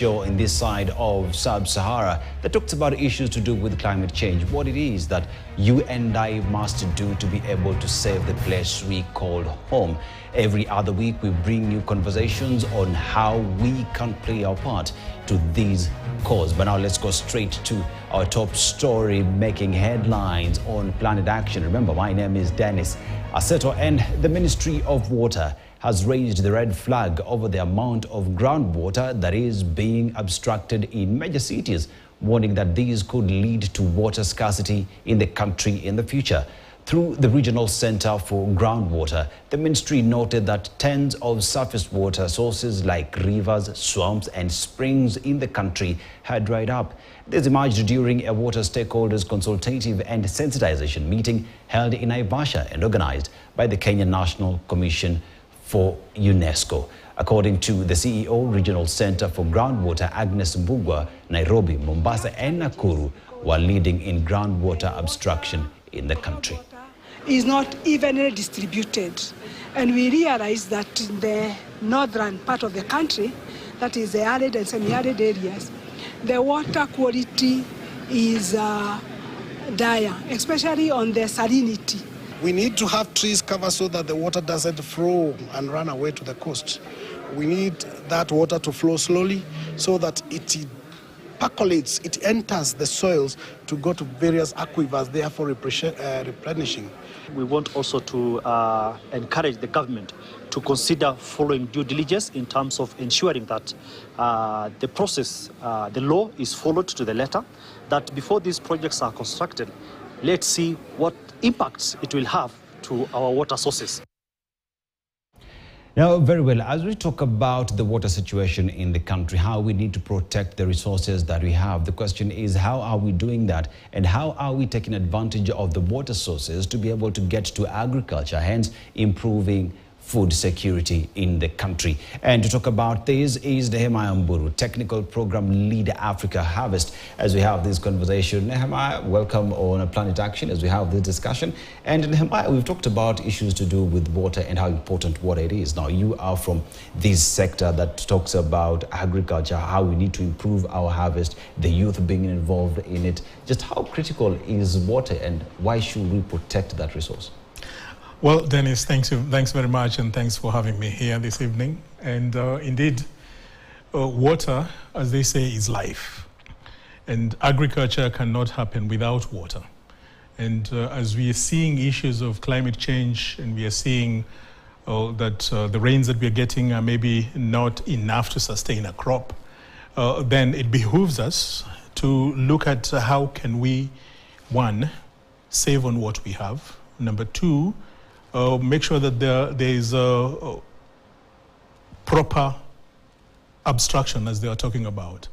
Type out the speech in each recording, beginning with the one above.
show in this side of Sub-Sahara that talks about issues to do with climate change, what it is that you and I must do to be able to save the place we call home. Every other week we bring you conversations on how we can play our part to these cause. But now let's go straight to our top story making headlines on Planet Action. Remember, my name is Dennis Aseto, and the Ministry of Water has raised the red flag over the amount of groundwater that is being abstracted in major cities, warning that these could lead to water scarcity in the country in the future. Through the Regional Center for Groundwater, the ministry noted that tens of surface water sources like rivers, swamps and springs in the country had dried up. This emerged during a water stakeholders consultative and sensitization meeting held in Naivasha and organized by the Kenya National Commission for UNESCO. According to the CEO, Regional Center for Groundwater, Agnes Mbugwa, Nairobi, Mombasa and Nakuru were leading in groundwater abstraction in the country. Is not evenly distributed, and we realize that in the northern part of the country, that is the arid and semi-arid areas, the water quality is dire, especially on the salinity. We need to have trees cover so that the water doesn't flow and run away to the coast. We need that water to flow slowly so that it percolates, it enters the soils to go to various aquifers, therefore replenishing. We want also to encourage the government to consider following due diligence in terms of ensuring that the process, the law is followed to the letter, that before these projects are constructed, let's see what impacts it will have to our water sources. Now, very well, as we talk about the water situation in the country, how we need to protect the resources that we have, the question is, how are we doing that? And how are we taking advantage of the water sources to be able to get to agriculture, hence improving food security in the country? And to talk about this is Nehemiah Mburu, Technical Program Leader, Africa Harvest. As we have this conversation, Nehemiah, welcome on Planet Action as we have this discussion. And Nehemiah, we've talked about issues to do with water and how important water it is. Now, you are from this sector that talks about agriculture, how we need to improve our harvest, the youth being involved in it. Just how critical is water and why should we protect that resource? Well, Dennis, thanks very much, and thanks for having me here this evening. And indeed, water, as they say, is life. And agriculture cannot happen without water. And as we are seeing issues of climate change, and we are seeing that the rains that we are getting are maybe not enough to sustain a crop, then it behooves us to look at how can we, one, save on what we have. Number two, make sure that there is a proper abstraction, as they are talking about.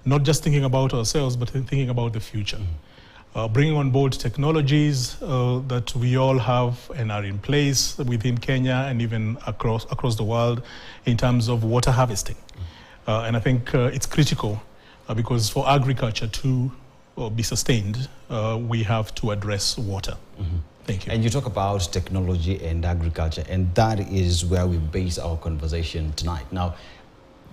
Not just thinking about ourselves, but thinking about the future. Bringing on board technologies that we all have and are in place within Kenya and even across the world in terms of water harvesting. And I think it's critical because for agriculture to be sustained, we have to address water. Thank you. And you talk about technology and agriculture, and that is where we base our conversation tonight. Now,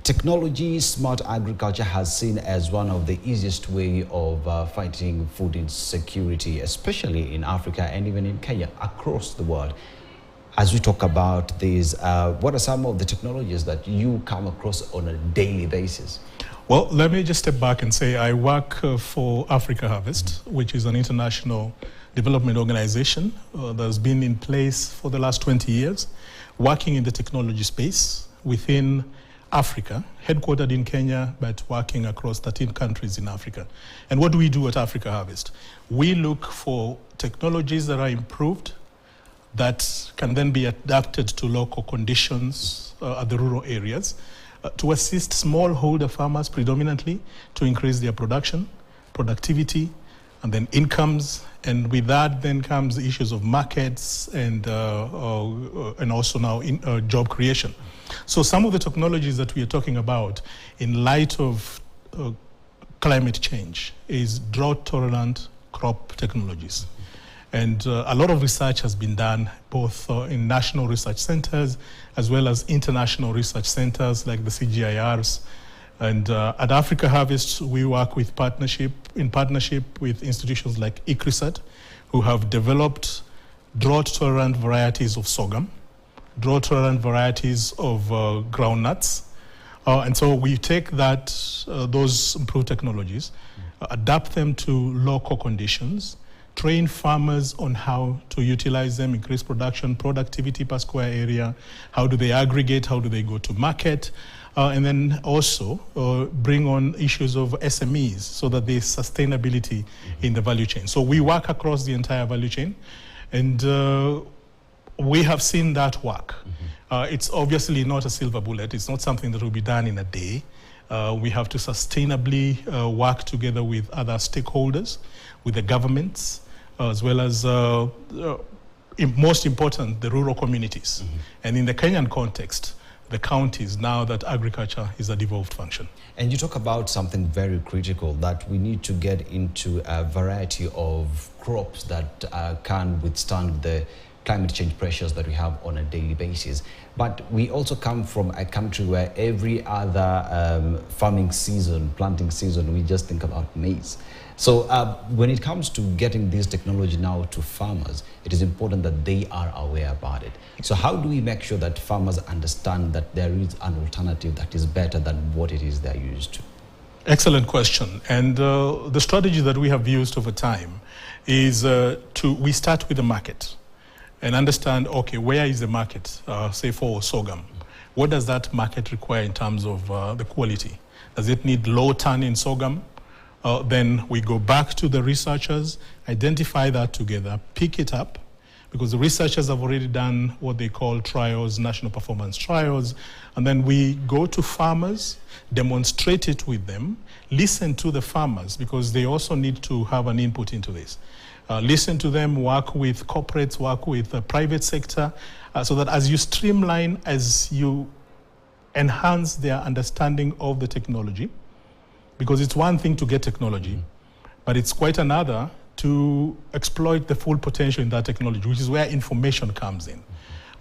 technology, smart agriculture has seen as one of the easiest way of fighting food insecurity, especially in Africa and even in Kenya, across the world. As we talk about these, what are some of the technologies that you come across on a daily basis? Well, let me just step back and say I work for Africa Harvest, which is an international development organization that has been in place for the last 20 years, working in the technology space within Africa, headquartered in Kenya, but working across 13 countries in Africa. And what do we do at Africa Harvest? We look for technologies that are improved, that can then be adapted to local conditions at the rural areas, to assist smallholder farmers predominantly to increase their production, productivity, and then incomes. And with that then comes the issues of markets and also now job creation. So some of the technologies that we are talking about in light of climate change is drought-tolerant crop technologies. And a lot of research has been done both in national research centers as well as international research centers like the CGIRs And at Africa Harvest, we work in partnership with institutions like ICRISAT, who have developed drought-tolerant varieties of sorghum, drought-tolerant varieties of groundnuts. And so we take those improved technologies, adapt them to local conditions, train farmers on how to utilize them, increase production, productivity per square area, how do they aggregate, how do they go to market, and then also bring on issues of SMEs so that there's sustainability in the value chain. So we work across the entire value chain, and we have seen that work. It's obviously not a silver bullet. It's not something that will be done in a day. We have to sustainably work together with other stakeholders, with the governments, as well as, most important, the rural communities. And in the Kenyan context, the counties, now that agriculture is a devolved function. And you talk about something very critical, that we need to get into a variety of crops that can withstand the climate change pressures that we have on a daily basis. But we also come from a country where every other farming season, planting season, we just think about maize. So when it comes to getting this technology now to farmers, it is important that they are aware about it. So how do we make sure that farmers understand that there is an alternative that is better than what it is they're used to? Excellent question. And the strategy that we have used over time is we start with the market and understand, okay, where is the market, say for sorghum? What does that market require in terms of the quality? Does it need low tannin sorghum? Then we go back to the researchers, identify that together, pick it up, because the researchers have already done what they call trials, national performance trials, and then we go to farmers, demonstrate it with them, listen to the farmers, because they also need to have an input into this. Listen to them, work with corporates, work with the private sector, so that as you streamline, as you enhance their understanding of the technology, because it's one thing to get technology, but it's quite another to exploit the full potential in that technology, which is where information comes in,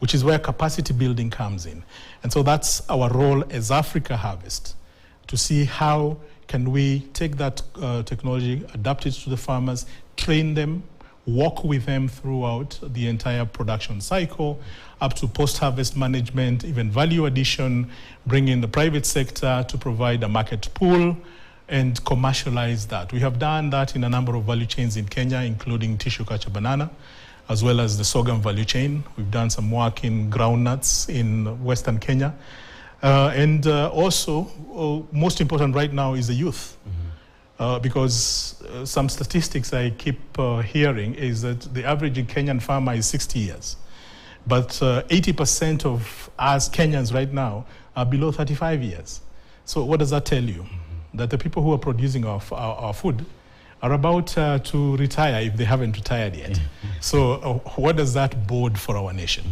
which is where capacity building comes in. And so that's our role as Africa Harvest, to see how can we take that technology, adapt it to the farmers, train them, work with them throughout the entire production cycle, up to post-harvest management, even value addition, bring in the private sector to provide a market pool, and commercialize that. We have done that in a number of value chains in Kenya, including tissue culture banana, as well as the sorghum value chain. We've done some work in groundnuts in Western Kenya. And also, most important right now is the youth. Because some statistics I keep hearing is that the average Kenyan farmer is 60 years. But 80% of us Kenyans right now are below 35 years. So what does that tell you? That the people who are producing our food are about to retire if they haven't retired yet. So what does that bode for our nation?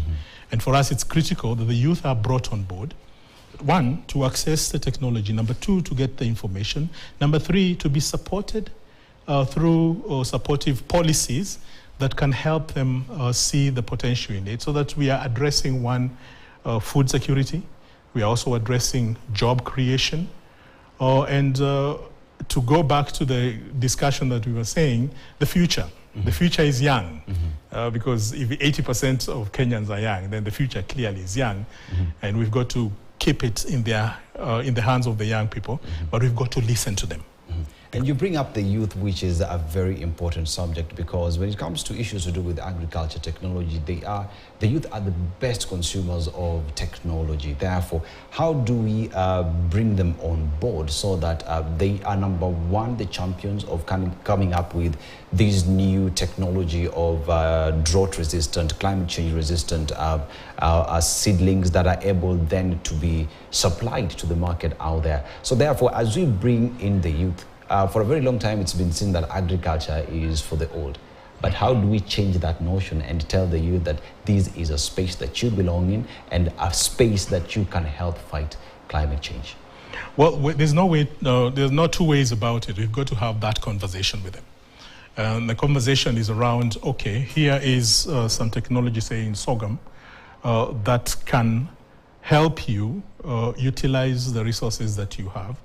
And for us, it's critical that the youth are brought on board. One, to access the technology. Number two, to get the information. Number three, to be supported through supportive policies that can help them see the potential in it, so that we are addressing, one, food security. We are also addressing job creation. And to go back to the discussion that we were saying, the future. The future is young, because if 80% of Kenyans are young, then the future clearly is young. And we've got to keep it in the hands of the young people, but we've got to listen to them. And you bring up the youth, which is a very important subject, because when it comes to issues to do with agriculture technology, the youth are the best consumers of technology. Therefore, how do we bring them on board so that they are, number one, the champions of coming up with this new technology of drought-resistant, climate change-resistant seedlings that are able then to be supplied to the market out there. So therefore, as we bring in the youth, for a very long time, it's been seen that agriculture is for the old. But how do we change that notion and tell the youth that this is a space that you belong in and a space that you can help fight climate change? Well, there's no two ways about it. We've got to have that conversation with them. And the conversation is around, okay, here is some technology, say in sorghum, that can help you utilize the resources that you have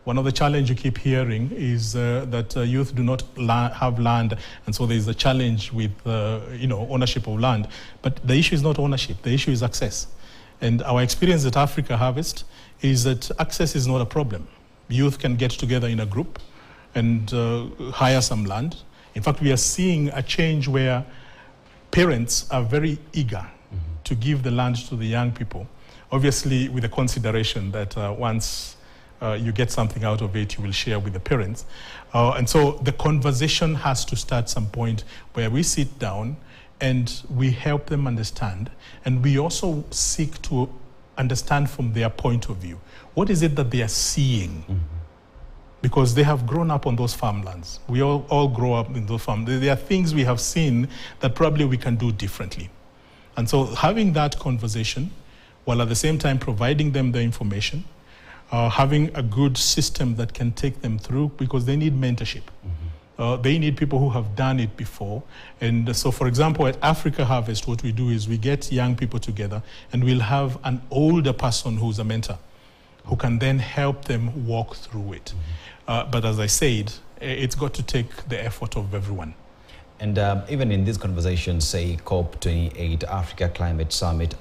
One of the challenges you keep hearing is that youth do not have land, and so there is a challenge with ownership of land. But the issue is not ownership, the issue is access. And our experience at Africa Harvest is that access is not a problem. Youth can get together in a group and hire some land. In fact, we are seeing a change where parents are very eager to give the land to the young people, obviously with the consideration that once you get something out of it, you will share with the parents. And so the conversation has to start some point where we sit down and we help them understand. And we also seek to understand from their point of view. What is it that they are seeing? Because they have grown up on those farmlands. We all grow up in those farms. There are things we have seen that probably we can do differently. And so having that conversation, while at the same time providing them the information, having a good system that can take them through, because they need mentorship. They need people who have done it before. And so, for example, at Africa Harvest, what we do is we get young people together and we'll have an older person who's a mentor who can then help them walk through it. But as I said, it's got to take the effort of everyone. And even in this conversation, say COP28, Africa Climate Summit,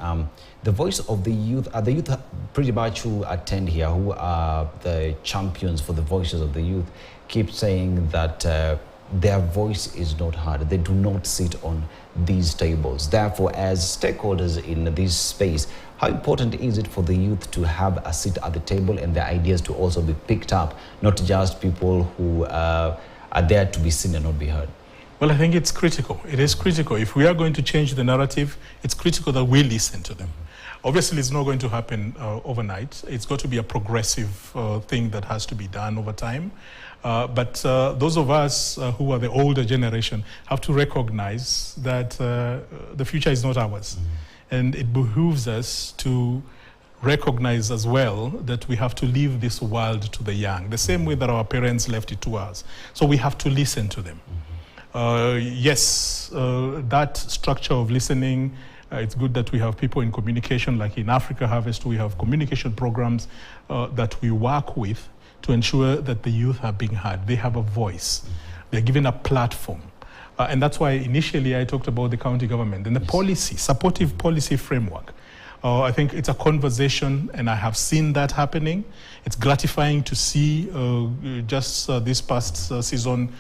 the voice of the youth pretty much who attend here, who are the champions for the voices of the youth, keep saying that their voice is not heard. They do not sit on these tables. Therefore, as stakeholders in this space, how important is it for the youth to have a seat at the table and their ideas to also be picked up, not just people who are there to be seen and not be heard? Well, I think it's critical. It is critical. If we are going to change the narrative, it's critical that we listen to them. Obviously, it's not going to happen overnight. It's got to be a progressive thing that has to be done over time. But those of us who are the older generation have to recognize that the future is not ours. And it behooves us to recognize as well that we have to leave this world to the young, the same way that our parents left it to us. So we have to listen to them. Yes, that structure of listening, it's good that we have people in communication, like in Africa Harvest, we have communication programs that we work with to ensure that the youth are being heard. They have a voice. They're given a platform. And that's why initially I talked about the county government and the policy, supportive policy framework. I think it's a conversation, and I have seen that happening. It's gratifying to see just this past season,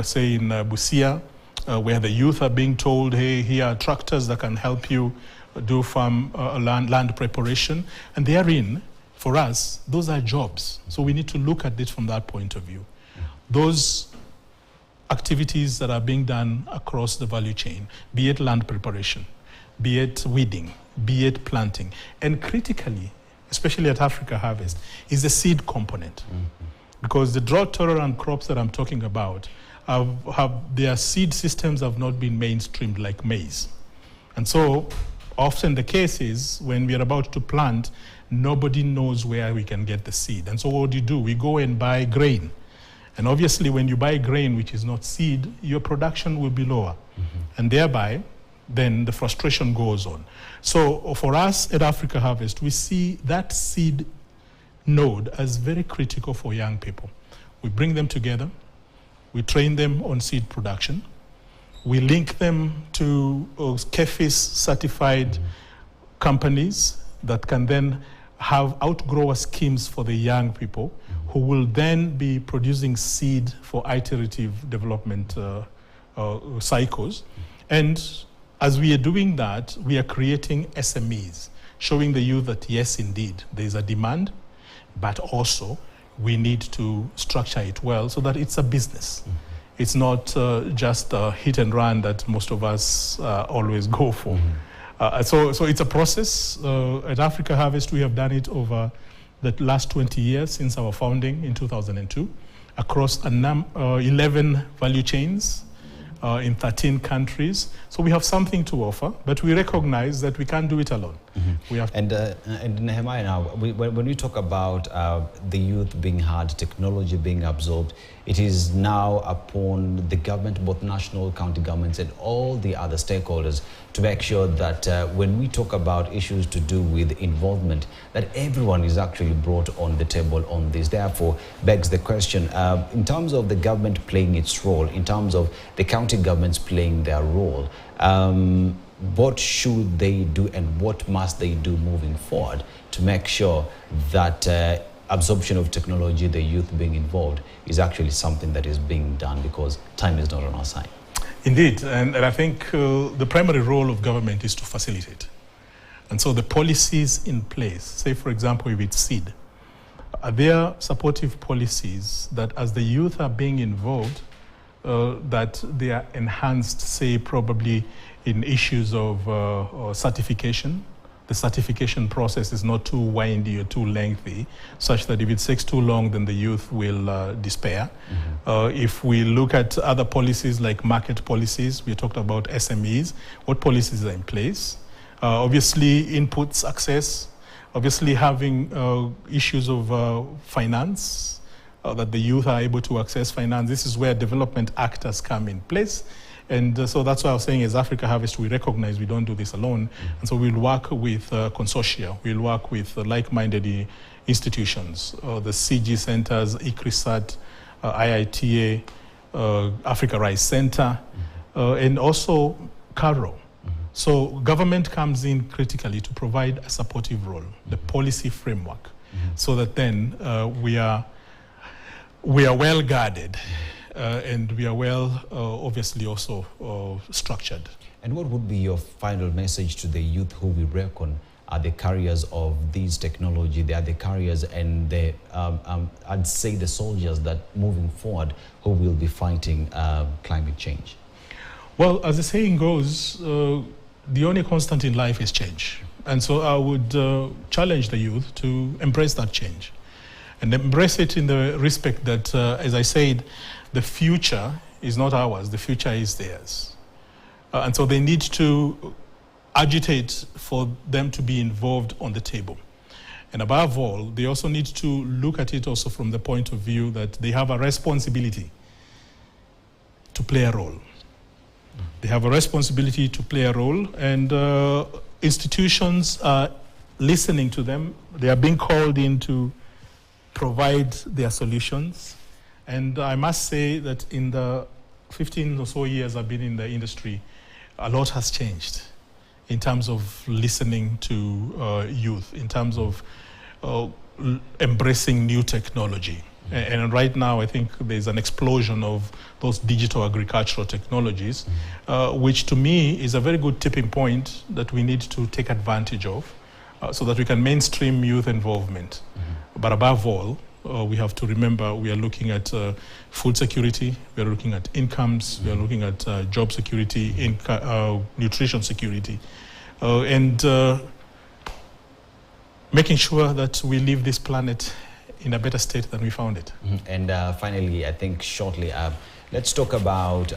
say in Busia, where the youth are being told, hey, here are tractors that can help you do farm land preparation. And therein, for us, those are jobs. So we need to look at it from that point of view. Those activities that are being done across the value chain, be it land preparation, be it weeding, be it planting, and critically, especially at Africa Harvest, is the seed component. Because the drought-tolerant crops that I'm talking about, their seed systems have not been mainstreamed like maize. And so often the case is when we are about to plant, nobody knows where we can get the seed. And so what do? We go and buy grain. And obviously when you buy grain which is not seed, your production will be lower. And thereby, then the frustration goes on. So for us at Africa Harvest, we see that seed node as very critical for young people. We bring them together. We train them on seed production. We link them to KEFIS certified companies that can then have outgrower schemes for the young people who will then be producing seed for iterative development cycles. And as we are doing that, we are creating SMEs, showing the youth that yes, indeed, there is a demand, but also we need to structure it well so that it's a business. It's not just a hit and run that most of us always go for. So it's a process. At Africa Harvest, we have done it over the last 20 years since our founding in 2002, across 11 value chains, in 13 countries. So we have something to offer, but we recognize that we can't do it alone. We have and Nehemiah, now, when we talk about the youth being heard, technology being absorbed, it is now upon the government, both national, county governments, and all the other stakeholders to make sure that when we talk about issues to do with involvement, that everyone is actually brought on the table on this. Therefore, begs the question, in terms of the government playing its role, in terms of the county governments playing their role, what should they do and what must they do moving forward to make sure that absorption of technology, the youth being involved, is actually something that is being done, because time is not on our side? Indeed, and I think the primary role of government is to facilitate. And so the policies in place, say for example if it's SEED, are there supportive policies that as the youth are being involved, that they are enhanced, say probably in issues of certification. The certification process is not too windy or too lengthy, such that if it takes too long, then the youth will despair. If we look at other policies like market policies, we talked about SMEs, what policies are in place? Obviously, inputs access, obviously having issues of finance, that the youth are able to access finance. This is where development actors come in place. And so that's why I was saying, as Africa Harvest, we recognize we don't do this alone. And so we'll work with consortia, we'll work with like-minded institutions, the CG centers, ICRISAT, IITA, Africa Rice Center, and also CARO. So government comes in critically to provide a supportive role, the policy framework, so that then we are well guarded. And we are well, obviously, also structured. And what would be your final message to the youth who we reckon are the carriers of these technology? They are the carriers and the, I'd say the soldiers that moving forward who will be fighting climate change? Well, as the saying goes, the only constant in life is change. And so I would challenge the youth to embrace that change. And embrace it in the respect that, as I said, the future is not ours, the future is theirs. And so they need to agitate for them to be involved on the table. And above all, they also need to look at it also from the point of view that they have a responsibility to play a role. They have a responsibility to play a role, and institutions are listening to them. They are being called in to provide their solutions. And I must say that in the 15 or so years I've been in the industry, a lot has changed in terms of listening to youth, in terms of embracing new technology. And right now I think there's an explosion of those digital agricultural technologies, which to me is a very good tipping point that we need to take advantage of so that we can mainstream youth involvement. But above all, we have to remember we are looking at food security, we are looking at incomes, we are looking at job security, nutrition security, and making sure that we leave this planet in a better state than we found it. And finally, I think shortly, let's talk about,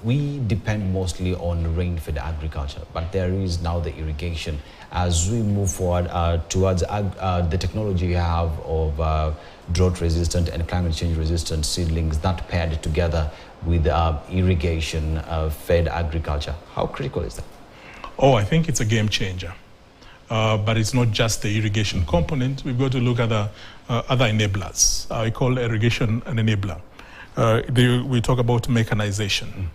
we depend mostly on rain-fed agriculture, but there is now the irrigation. As we move forward towards the technology you have of drought-resistant and climate change-resistant seedlings that paired together with irrigation-fed agriculture, how critical is that? Oh, I think it's a game changer. But it's not just the irrigation component. We've got to look at the other enablers. I call irrigation an enabler. We talk about mechanization,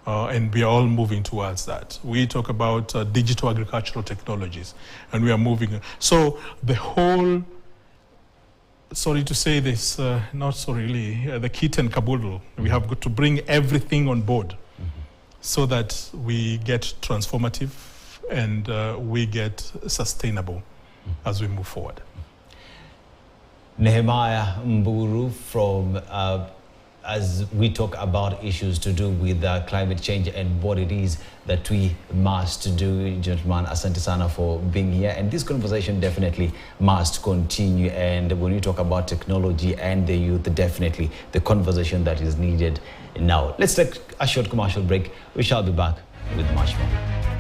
and we are all moving towards that. We talk about digital agricultural technologies, and we are moving. So the whole, sorry to say this, not so really, the kit and caboodle, we have got to bring everything on board so that we get transformative and we get sustainable as we move forward. Nehemiah Mburu from as we talk about issues to do with climate change and what it is that we must do. Gentlemen, asante sana for being here, and this conversation definitely must continue. And when we talk about technology and the youth, definitely the conversation that is needed now. Let's take a short commercial break. We shall be back with much more.